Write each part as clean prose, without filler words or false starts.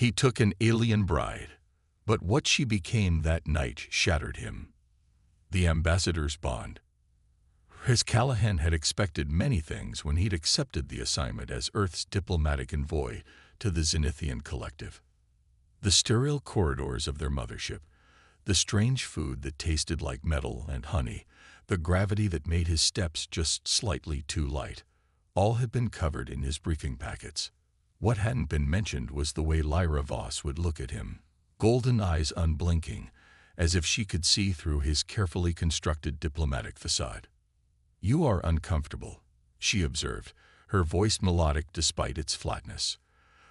He took an alien bride, but what she became that night shattered him. The ambassador's bond. His Callahan had expected many things when he'd accepted the assignment as Earth's diplomatic envoy to the Zenithian collective. The sterile corridors of their mothership, the strange food that tasted like metal and honey, the gravity that made his steps just slightly too light, all had been covered in his briefing packets. What hadn't been mentioned was the way Lyra Voss would look at him, golden eyes unblinking, as if she could see through his carefully constructed diplomatic facade. "You are uncomfortable," she observed, her voice melodic despite its flatness.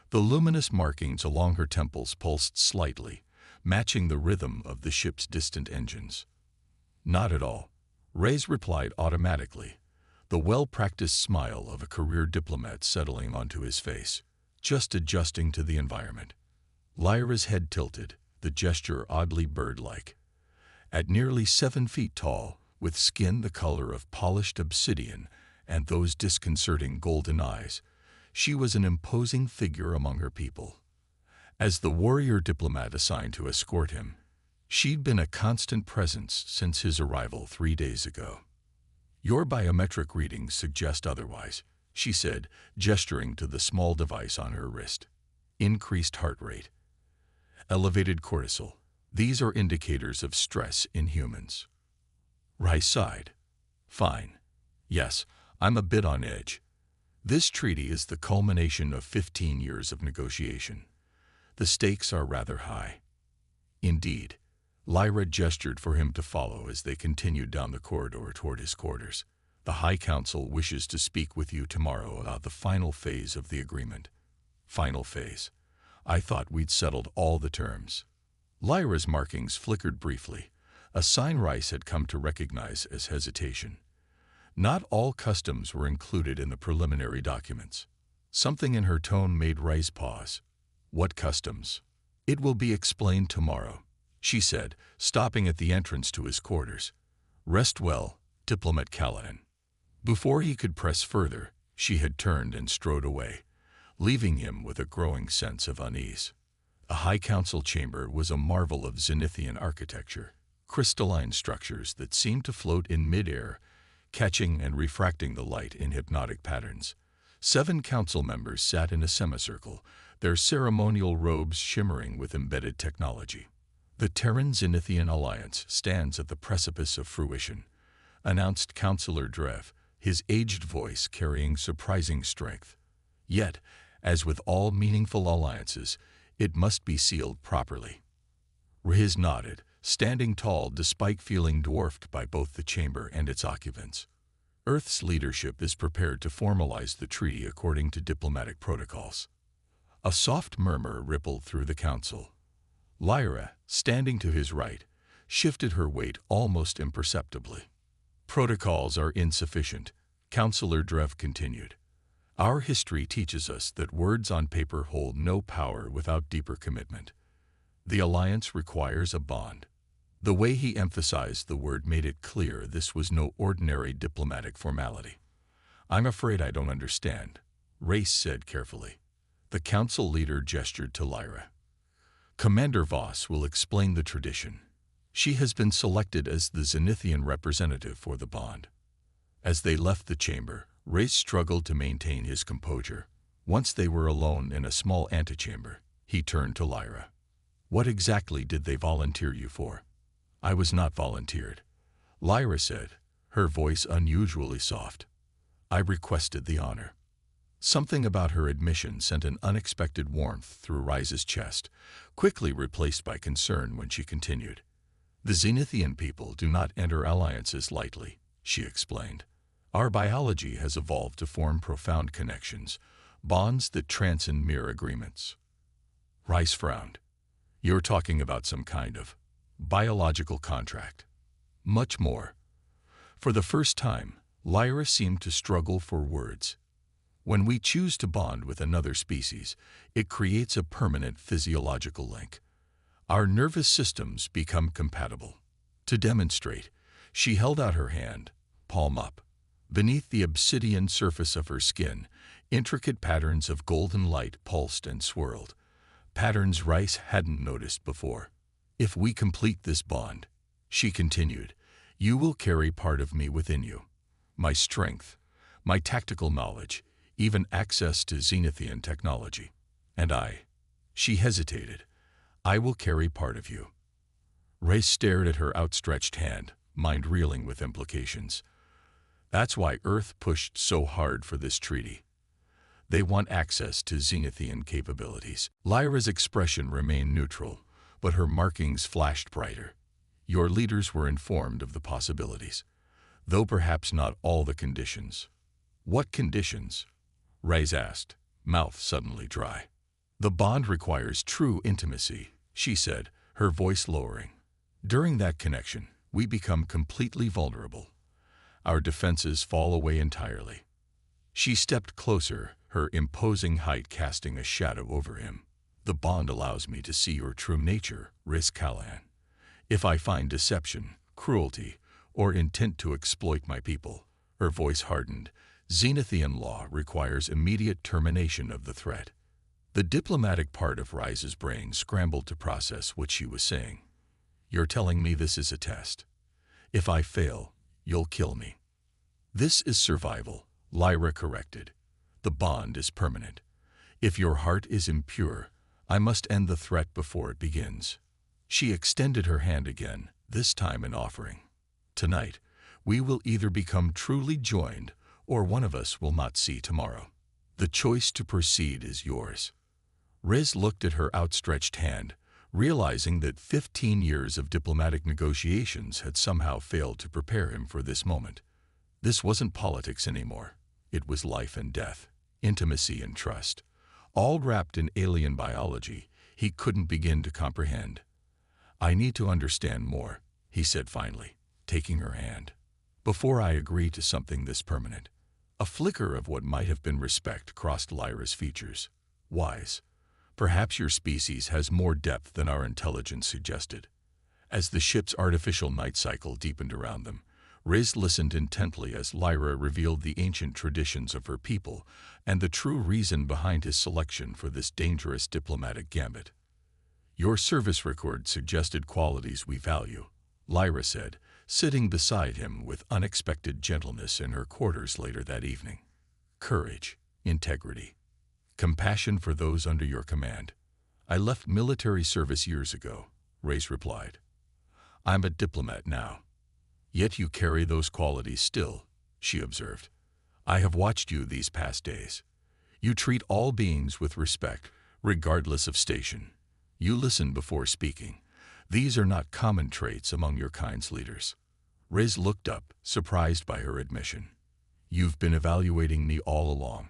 The luminous markings along her temples pulsed slightly, matching the rhythm of the ship's distant engines. "Not at all," Reyes replied automatically, the well-practiced smile of a career diplomat settling onto his face. "Just adjusting to the environment." Lyra's head tilted, the gesture oddly bird-like. At nearly 7 feet tall, with skin the color of polished obsidian and those disconcerting golden eyes, she was an imposing figure among her people. As the warrior diplomat assigned to escort him, she'd been a constant presence since his arrival 3 days ago. "Your biometric readings suggest otherwise," she said, gesturing to the small device on her wrist. "Increased heart rate. Elevated cortisol. These are indicators of stress in humans." Rice sighed. "Fine. Yes, I'm a bit on edge. This treaty is the culmination of 15 years of negotiation. The stakes are rather high." "Indeed." Lyra gestured for him to follow as they continued down the corridor toward his quarters. "The High Council wishes to speak with you tomorrow about the final phase of the agreement." "Final phase? I thought we'd settled all the terms." Lyra's markings flickered briefly, a sign Rice had come to recognize as hesitation. Not all customs were included in the preliminary documents. Something in her tone made Rice pause. "What customs?" "It will be explained tomorrow," she said, stopping at the entrance to his quarters. "Rest well, Diplomat Callahan." Before he could press further, she had turned and strode away, leaving him with a growing sense of unease. A High Council chamber was a marvel of Zenithian architecture, crystalline structures that seemed to float in midair, catching and refracting the light in hypnotic patterns. 7 council members sat in a semicircle, their ceremonial robes shimmering with embedded technology. "The Terran-Zenithian alliance stands at the precipice of fruition," announced Councillor Drev, his aged voice carrying surprising strength. "Yet, as with all meaningful alliances, it must be sealed properly." Riz nodded, standing tall despite feeling dwarfed by both the chamber and its occupants. "Earth's leadership is prepared to formalize the treaty according to diplomatic protocols." A soft murmur rippled through the council. Lyra, standing to his right, shifted her weight almost imperceptibly. "Protocols are insufficient," Councillor Drev continued. "Our history teaches us that words on paper hold no power without deeper commitment. The alliance requires a bond." The way he emphasized the word made it clear this was no ordinary diplomatic formality. "I'm afraid I don't understand," Race said carefully. The council leader gestured to Lyra. "Commander Voss will explain the tradition. She has been selected as the Zenithian representative for the bond." As they left the chamber, Race struggled to maintain his composure. Once they were alone in a small antechamber, he turned to Lyra. "What exactly did they volunteer you for?" "I was not volunteered," Lyra said, her voice unusually soft. "I requested the honor." Something about her admission sent an unexpected warmth through Rise's chest, quickly replaced by concern when she continued. "The Zenithian people do not enter alliances lightly," she explained. "Our biology has evolved to form profound connections, bonds that transcend mere agreements." Rice frowned. "You're talking about some kind of biological contract." "Much more." For the first time, Lyra seemed to struggle for words. "When we choose to bond with another species, it creates a permanent physiological link. Our nervous systems become compatible." To demonstrate, she held out her hand, palm up. Beneath the obsidian surface of her skin, intricate patterns of golden light pulsed and swirled. patterns Rice hadn't noticed before. If we complete this bond, she continued, you will carry part of me within you. My strength, my tactical knowledge, even access to Zenithian technology. And she hesitated, I will carry part of you. Ray stared at her outstretched hand, mind reeling with implications. That's why Earth pushed so hard for this treaty. They want access to Zenithian capabilities. Lyra's expression remained neutral, but her markings flashed brighter. Your leaders were informed of the possibilities, though perhaps not all the conditions. What conditions? Ray's asked, mouth suddenly dry. The bond requires true intimacy, she said, her voice lowering. During that connection, we become completely vulnerable. Our defenses fall away entirely. She stepped closer, her imposing height casting a shadow over him. The bond allows me to see your true nature, Riz Callahan. If I find deception, cruelty, or intent to exploit my people, her voice hardened, Zenithian law requires immediate termination of the threat. The diplomatic part of Rice's brain scrambled to process what she was saying. You're telling me this is a test. If I fail, you'll kill me. This is survival, Lyra corrected. The bond is permanent. If your heart is impure, I must end the threat before it begins. She extended her hand again, this time an offering. Tonight, we will either become truly joined, or one of us will not see tomorrow. The choice to proceed is yours. Riz looked at her outstretched hand, realizing that 15 years of diplomatic negotiations had somehow failed to prepare him for this moment. This wasn't politics anymore. It was life and death, intimacy and trust, all wrapped in alien biology he couldn't begin to comprehend. I need to understand more, he said finally, taking her hand, before I agree to something this permanent. A flicker of what might have been respect crossed Lyra's features. Wise. Perhaps your species has more depth than our intelligence suggested. As the ship's artificial night cycle deepened around them, Riz listened intently as Lyra revealed the ancient traditions of her people and the true reason behind his selection for this dangerous diplomatic gambit. Your service record suggested qualities we value, Lyra said, sitting beside him with unexpected gentleness in her quarters later that evening. Courage, integrity, compassion for those under your command. I left military service years ago, Riz replied. I'm a diplomat now. Yet you carry those qualities still, she observed. I have watched you these past days. You treat all beings with respect, regardless of station. You listen before speaking. These are not common traits among your kind's leaders. Riz looked up, surprised by her admission. You've been evaluating me all along.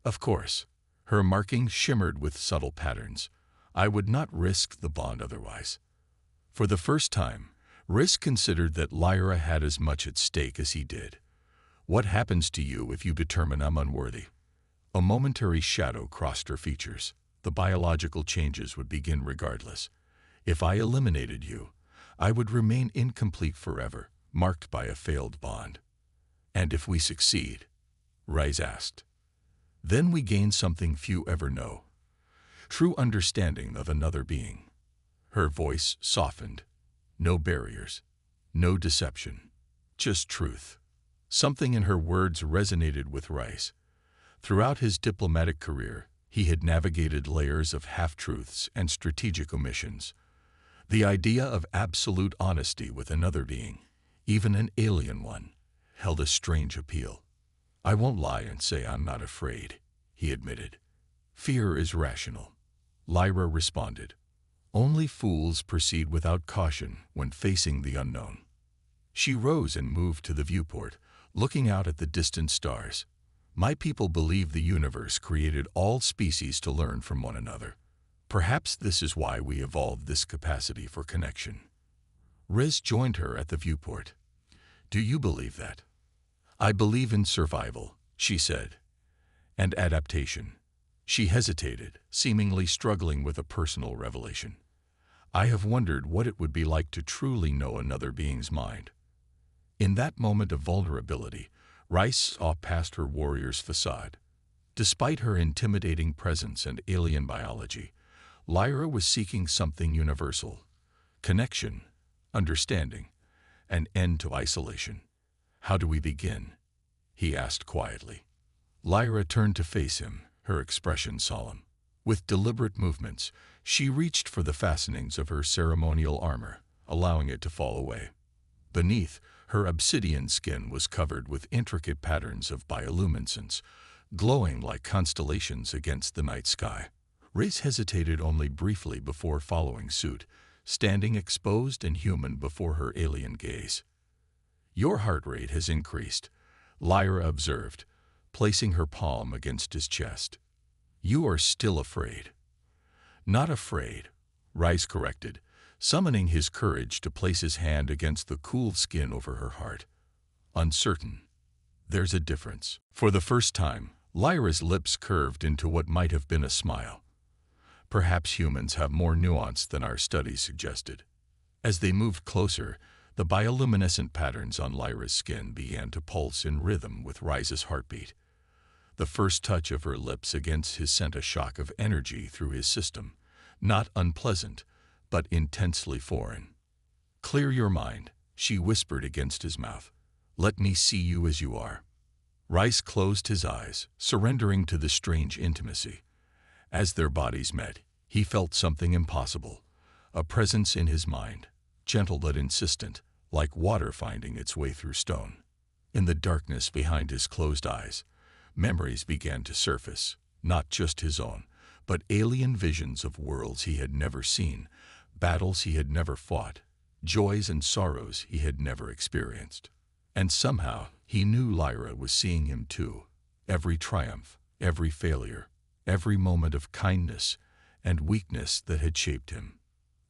Of course. Her markings shimmered with subtle patterns. I would not risk the bond otherwise. For the first time, Riz considered that Lyra had as much at stake as he did. What happens to you if you determine I'm unworthy? A momentary shadow crossed her features. The biological changes would begin regardless. If I eliminated you, I would remain incomplete forever, marked by a failed bond. And if we succeed? Riz asked. Then we gain something few ever know. True understanding of another being. Her voice softened. No barriers, no deception, just truth. Something in her words resonated with Rice. Throughout his diplomatic career, he had navigated layers of half-truths and strategic omissions. The idea of absolute honesty with another being, even an alien one, held a strange appeal. I won't lie and say I'm not afraid, he admitted. Fear is rational, Lyra responded. Only fools proceed without caution when facing the unknown. She rose and moved to the viewport, looking out at the distant stars. My people believe the universe created all species to learn from one another. Perhaps this is why we evolved this capacity for connection. Riz joined her at the viewport. Do you believe that? I believe in survival, she said. And adaptation. She hesitated, seemingly struggling with a personal revelation. I have wondered what it would be like to truly know another being's mind. In that moment of vulnerability, Rice saw past her warrior's facade. Despite her intimidating presence and alien biology, Lyra was seeking something universal: connection, understanding, an end to isolation. "How do we begin?" he asked quietly. Lyra turned to face him, her expression solemn. With deliberate movements, she reached for the fastenings of her ceremonial armor, allowing it to fall away. Beneath, her obsidian skin was covered with intricate patterns of bioluminescence, glowing like constellations against the night sky. Race hesitated only briefly before following suit, standing exposed and human before her alien gaze. "Your heart rate has increased," Lyra observed, placing her palm against his chest. "You are still afraid." "Not afraid," Rice corrected, summoning his courage to place his hand against the cool skin over her heart. "Uncertain. There's a difference." For the first time, Lyra's lips curved into what might have been a smile. "Perhaps humans have more nuance than our studies suggested." As they moved closer, the bioluminescent patterns on Lyra's skin began to pulse in rhythm with Rice's heartbeat. The first touch of her lips against his sent a shock of energy through his system, not unpleasant, but intensely foreign. "Clear your mind," she whispered against his mouth. "Let me see you as you are." Rice closed his eyes, surrendering to the strange intimacy. As their bodies met, he felt something impossible, a presence in his mind, gentle but insistent, like water finding its way through stone. In the darkness behind his closed eyes, memories began to surface, not just his own, but alien visions of worlds he had never seen, battles he had never fought, joys and sorrows he had never experienced. And somehow, he knew Lyra was seeing him too. Every triumph, every failure, every moment of kindness and weakness that had shaped him.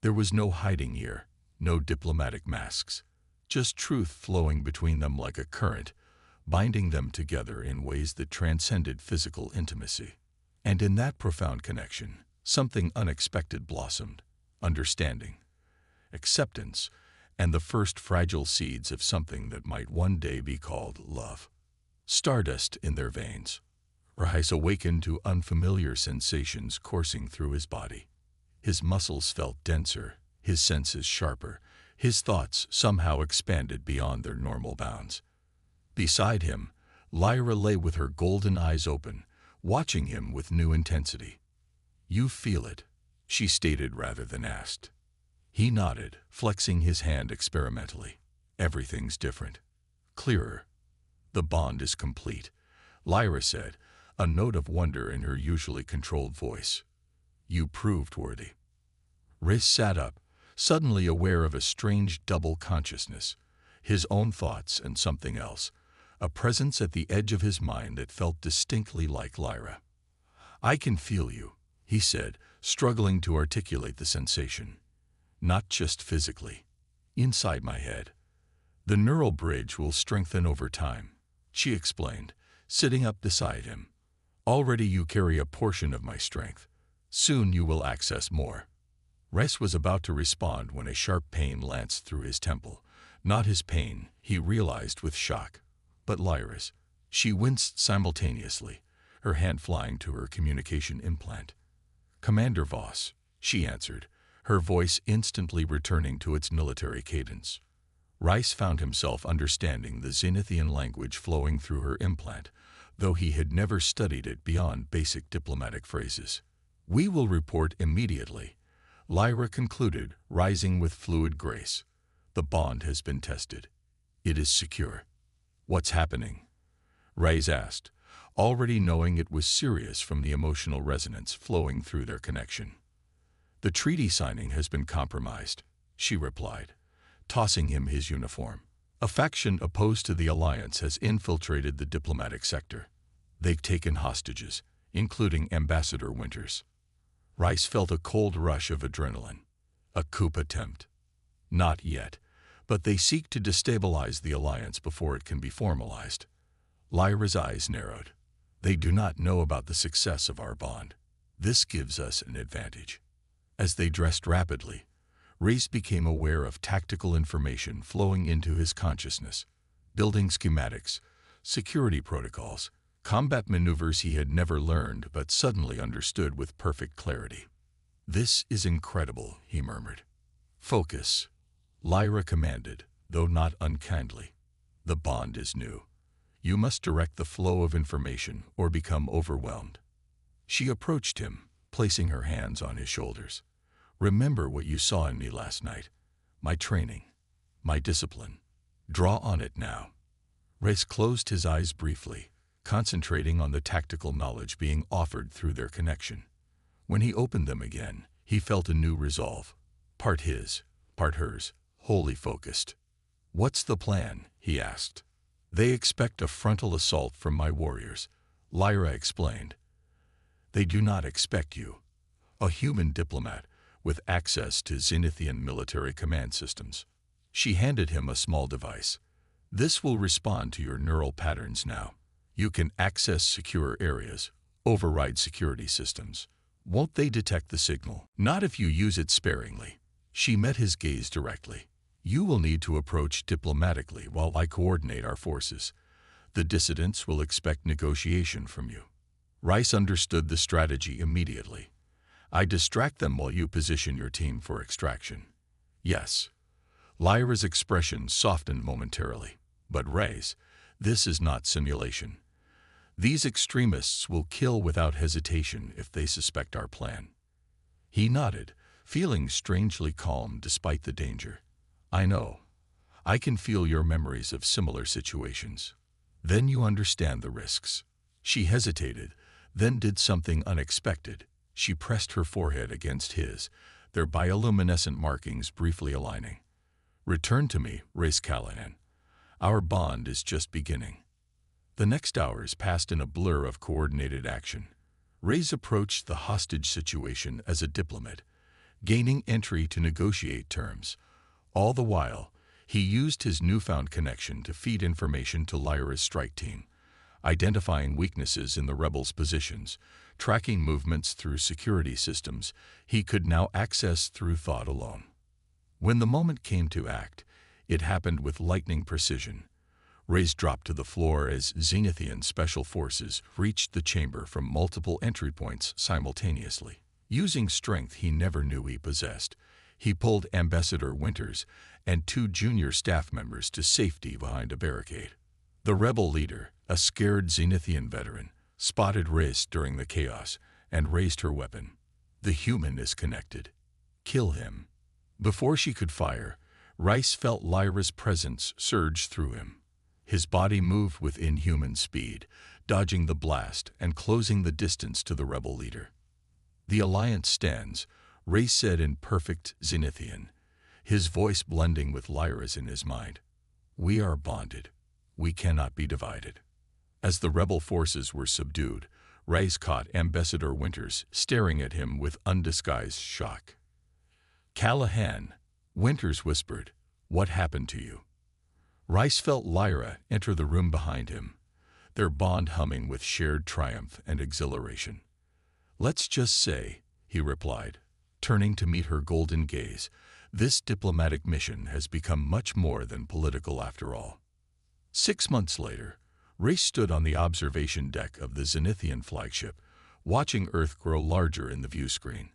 There was no hiding here, no diplomatic masks, just truth flowing between them like a current, binding them together in ways that transcended physical intimacy. And in that profound connection, something unexpected blossomed: understanding, acceptance, and the first fragile seeds of something that might one day be called love. Stardust in their veins, Rice awakened to unfamiliar sensations coursing through his body. His muscles felt denser, his senses sharper, his thoughts somehow expanded beyond their normal bounds. Beside him, Lyra lay with her golden eyes open, watching him with new intensity. "You feel it," she stated rather than asked. He nodded, flexing his hand experimentally. "Everything's different. Clearer. The bond is complete," Lyra said, a note of wonder in her usually controlled voice. "You proved worthy." Riz sat up, suddenly aware of a strange double consciousness, his own thoughts and something else, a presence at the edge of his mind that felt distinctly like Lyra. "I can feel you," he said, struggling to articulate the sensation. "Not just physically. Inside my head. The neural bridge will strengthen over time," she explained, sitting up beside him. "Already you carry a portion of my strength. Soon you will access more." Rice was about to respond when a sharp pain lanced through his temple. Not his pain, he realized with shock, but Lyra's. She winced simultaneously, her hand flying to her communication implant. "Commander Voss," she answered, her voice instantly returning to its military cadence. Rice found himself understanding the Zenithian language flowing through her implant, though he had never studied it beyond basic diplomatic phrases. "We will report immediately," Lyra concluded, rising with fluid grace. "The bond has been tested. It is secure." "What's happening?" Rice asked, already knowing it was serious from the emotional resonance flowing through their connection. "The treaty signing has been compromised," she replied, tossing him his uniform. "A faction opposed to the alliance has infiltrated the diplomatic sector. They've taken hostages, including Ambassador Winters." Rice felt a cold rush of adrenaline. A coup attempt? Not yet, but they seek to destabilize the alliance before it can be formalized. Lyra's eyes narrowed. "They do not know about the success of our bond. This gives us an advantage." As they dressed rapidly, Reese became aware of tactical information flowing into his consciousness: building schematics, security protocols, combat maneuvers he had never learned but suddenly understood with perfect clarity. "This is incredible," he murmured. "Focus," Lyra commanded, though not unkindly. "The bond is new. You must direct the flow of information or become overwhelmed." She approached him, placing her hands on his shoulders. "Remember what you saw in me last night. My training, my discipline. Draw on it now." Rhys closed his eyes briefly, concentrating on the tactical knowledge being offered through their connection. When he opened them again, he felt a new resolve, part his, part hers, wholly focused. "What's the plan?" he asked. "They expect a frontal assault from my warriors," Lyra explained. "They do not expect you." A human diplomat with access to Zenithian military command systems. She handed him a small device. "This will respond to your neural patterns now. You can access secure areas, override security systems. Won't they detect the signal? Not if you use it sparingly." She met his gaze directly. "You will need to approach diplomatically while I coordinate our forces. The dissidents will expect negotiation from you." Rhys understood the strategy immediately. "I distract them while you position your team for extraction." "Yes." Lyra's expression softened momentarily. "But Rhys, this is not simulation. These extremists will kill without hesitation if they suspect our plan." He nodded, feeling strangely calm despite the danger. "I know. I can feel your memories of similar situations. Then you understand the risks." She hesitated, then did something unexpected. She pressed her forehead against his, their bioluminescent markings briefly aligning. "Return to me, Rhys Callahan. Our bond is just beginning." The next hours passed in a blur of coordinated action. Rhys approached the hostage situation as a diplomat, gaining entry to negotiate terms. All the while, he used his newfound connection to feed information to Lyra's strike team, identifying weaknesses in the rebels' positions, tracking movements through security systems he could now access through thought alone. When the moment came to act, it happened with lightning precision. Rhys dropped to the floor as Zenithian special forces reached the chamber from multiple entry points simultaneously. Using strength he never knew he possessed, he pulled Ambassador Winters and 2 junior staff members to safety behind a barricade. The rebel leader, a scared Zenithian veteran, spotted Rhys during the chaos and raised her weapon. "The human is connected. Kill him." Before she could fire, Rhys felt Lyra's presence surge through him. His body moved with inhuman speed, dodging the blast and closing the distance to the rebel leader. "The Alliance stands," Rhys said in perfect Zenithian, his voice blending with Lyra's in his mind. "We are bonded. We cannot be divided." As the rebel forces were subdued, Rhys caught Ambassador Winters staring at him with undisguised shock. "Callahan," Winters whispered, "what happened to you?" Rhys felt Lyra enter the room behind him, their bond humming with shared triumph and exhilaration. "Let's just say," he replied, turning to meet her golden gaze, "this diplomatic mission has become much more than political after all." 6 months later, Rhys stood on the observation deck of the Zenithian flagship, watching Earth grow larger in the view screen.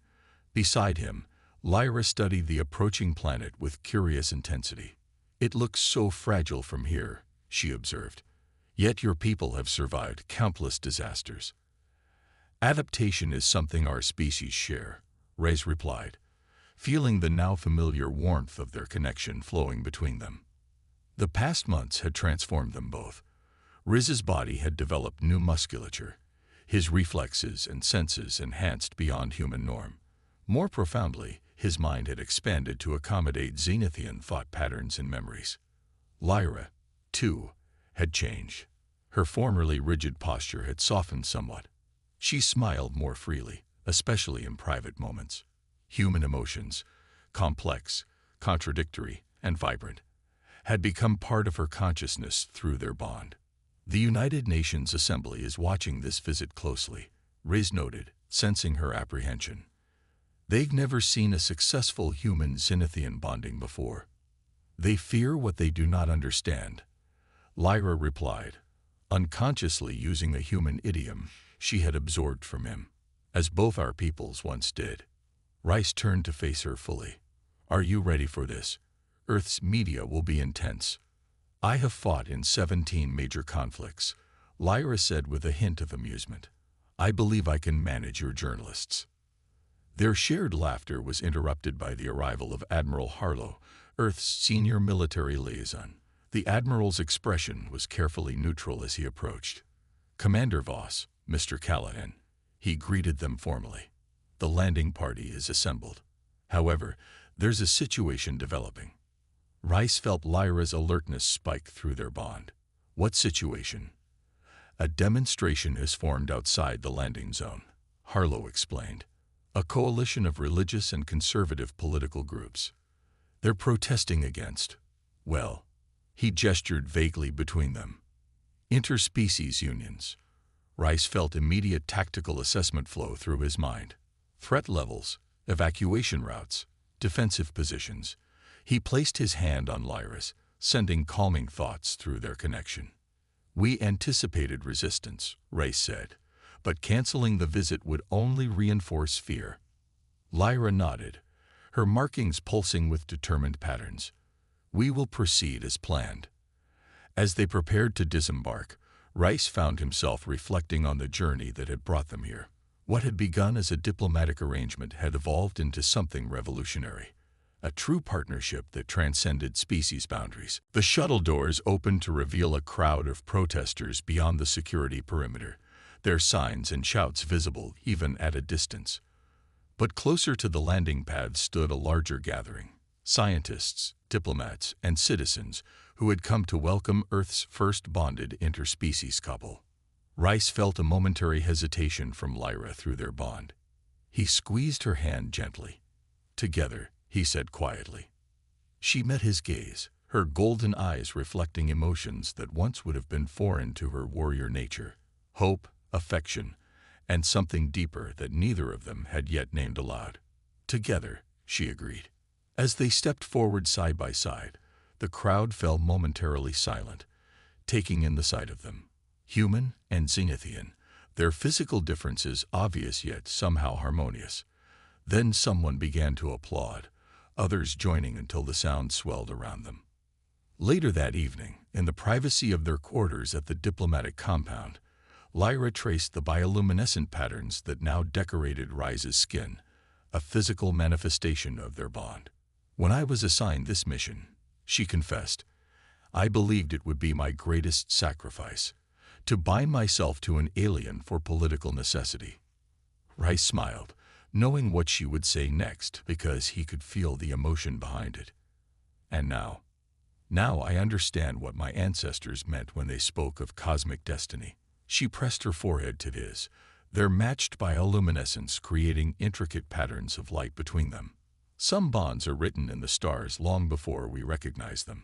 Beside him, Lyra studied the approaching planet with curious intensity. "It looks so fragile from here," she observed. "Yet your people have survived countless disasters." "Adaptation is something our species share," Rhys replied, feeling the now familiar warmth of their connection flowing between them. The past months had transformed them both. Rhys's body had developed new musculature, his reflexes and senses enhanced beyond human norm. More profoundly, his mind had expanded to accommodate Zenithian thought patterns and memories. Lyra, too, had changed. Her formerly rigid posture had softened somewhat. She smiled more freely, especially in private moments. Human emotions, complex, contradictory, and vibrant, had become part of her consciousness through their bond. "The United Nations Assembly is watching this visit closely," Rhys noted, sensing her apprehension. "They've never seen a successful human-Zenithian bonding before. They fear what they do not understand," Lyra replied, unconsciously using the human idiom she had absorbed from him, "as both our peoples once did." Rice turned to face her fully. Are you ready for this? Earth's media will be intense. I have fought in 17 major conflicts, Lyra said with a hint of amusement. I believe I can manage your journalists. Their shared laughter was interrupted by the arrival of Admiral Harlow, Earth's senior military liaison. The Admiral's expression was carefully neutral as he approached. Commander Voss, Mr. Callahan. He greeted them formally. The landing party is assembled. However, there's a situation developing. Rice felt Lyra's alertness spike through their bond. What situation? A demonstration has formed outside the landing zone, Harlow explained. A coalition of religious and conservative political groups. They're protesting against, well, he gestured vaguely between them, interspecies unions. Rice felt immediate tactical assessment flow through his mind. Threat levels, evacuation routes, defensive positions. He placed his hand on Lyra's, sending calming thoughts through their connection. We anticipated resistance, Rice said, but canceling the visit would only reinforce fear. Lyra nodded, her markings pulsing with determined patterns. We will proceed as planned. As they prepared to disembark, Rice found himself reflecting on the journey that had brought them here. What had begun as a diplomatic arrangement had evolved into something revolutionary. A true partnership that transcended species boundaries. The shuttle doors opened to reveal a crowd of protesters beyond the security perimeter, their signs and shouts visible even at a distance. But closer to the landing pad stood a larger gathering. Scientists, diplomats, and citizens who had come to welcome Earth's first bonded interspecies couple. Rice felt a momentary hesitation from Lyra through their bond. He squeezed her hand gently. Together, he said quietly. She met his gaze, her golden eyes reflecting emotions that once would have been foreign to her warrior nature. Hope, affection, and something deeper that neither of them had yet named aloud. Together, she agreed. As they stepped forward side by side, the crowd fell momentarily silent, taking in the sight of them. Human and Zenithian, their physical differences obvious yet somehow harmonious. Then someone began to applaud, others joining until the sound swelled around them. Later that evening, in the privacy of their quarters at the diplomatic compound, Lyra traced the bioluminescent patterns that now decorated Rice's skin, a physical manifestation of their bond. When I was assigned this mission, she confessed, I believed it would be my greatest sacrifice, to bind myself to an alien for political necessity. Rice smiled, knowing what she would say next because he could feel the emotion behind it. And now I understand what my ancestors meant when they spoke of cosmic destiny. She pressed her forehead to his, their matched bioluminescence creating intricate patterns of light between them. Some bonds are written in the stars long before we recognize them.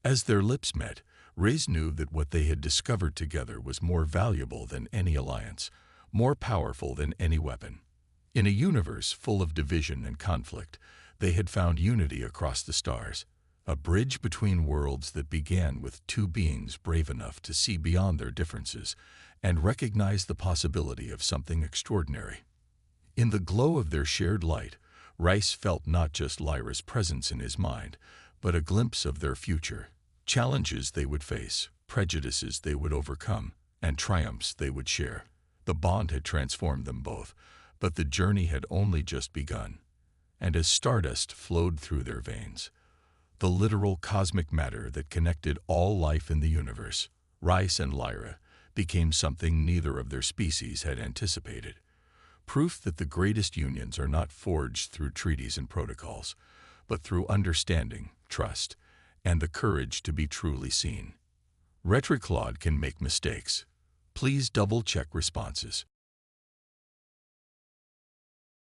As their lips met, Riz knew that what they had discovered together was more valuable than any alliance, more powerful than any weapon. In a universe full of division and conflict, they had found unity across the stars, a bridge between worlds that began with two beings brave enough to see beyond their differences and recognize the possibility of something extraordinary. In the glow of their shared light, Rice felt not just Lyra's presence in his mind, but a glimpse of their future, challenges they would face, prejudices they would overcome, and triumphs they would share. The bond had transformed them both, but the journey had only just begun. And as stardust flowed through their veins, the literal cosmic matter that connected all life in the universe, Rice and Lyra became something neither of their species had anticipated. Proof that the greatest unions are not forged through treaties and protocols, but through understanding, trust, and the courage to be truly seen. Retriclaude can make mistakes. Please double-check responses.